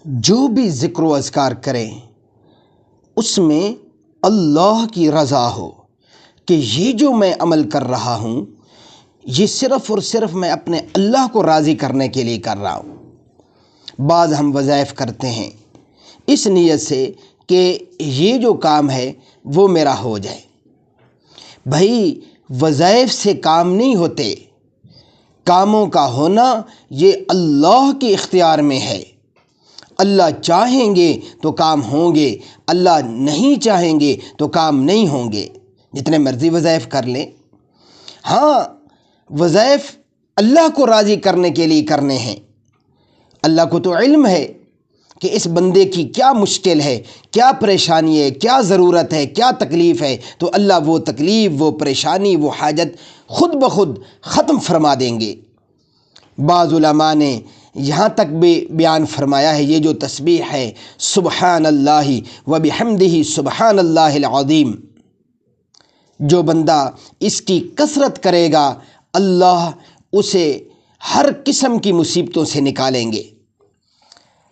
جو بھی ذکر و اذکار کریں اس میں اللہ کی رضا ہو کہ یہ جو میں عمل کر رہا ہوں یہ صرف اور صرف میں اپنے اللہ کو راضی کرنے کے لیے کر رہا ہوں۔ بعض ہم وظائف کرتے ہیں اس نیت سے کہ یہ جو کام ہے وہ میرا ہو جائے۔ بھائی وظائف سے کام نہیں ہوتے، کاموں کا ہونا یہ اللہ کے اختیار میں ہے۔ اللہ چاہیں گے تو کام ہوں گے، اللہ نہیں چاہیں گے تو کام نہیں ہوں گے، جتنے مرضی وظائف کر لیں۔ ہاں وظائف اللہ کو راضی کرنے کے لیے کرنے ہیں۔ اللہ کو تو علم ہے کہ اس بندے کی کیا مشکل ہے، کیا پریشانی ہے، کیا ضرورت ہے، کیا تکلیف ہے، تو اللہ وہ تکلیف، وہ پریشانی، وہ حاجت خود بخود ختم فرما دیں گے۔ بعض علماء نے یہاں تک بھی بیان فرمایا ہے یہ جو تسبیح ہے سبحان اللہ و بحمدہ سبحان اللہ العظیم، جو بندہ اس کی کثرت کرے گا اللہ اسے ہر قسم کی مصیبتوں سے نکالیں گے۔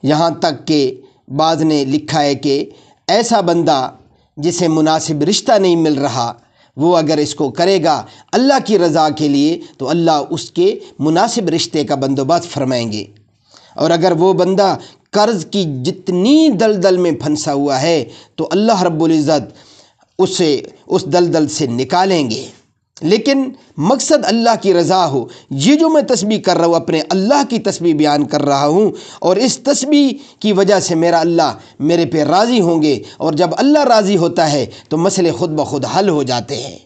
یہاں تک کہ بعض نے لکھا ہے کہ ایسا بندہ جسے مناسب رشتہ نہیں مل رہا وہ اگر اس کو کرے گا اللہ کی رضا کے لیے تو اللہ اس کے مناسب رشتے کا بندوبست فرمائیں گے۔ اور اگر وہ بندہ قرض کی جتنی دلدل میں پھنسا ہوا ہے تو اللہ رب العزت اسے اس دلدل سے نکالیں گے۔ لیکن مقصد اللہ کی رضا ہو۔ یہ جو میں تسبیح کر رہا ہوں اپنے اللہ کی تسبیح بیان کر رہا ہوں، اور اس تسبیح کی وجہ سے میرا اللہ میرے پہ راضی ہوں گے، اور جب اللہ راضی ہوتا ہے تو مسئلے خود بخود حل ہو جاتے ہیں۔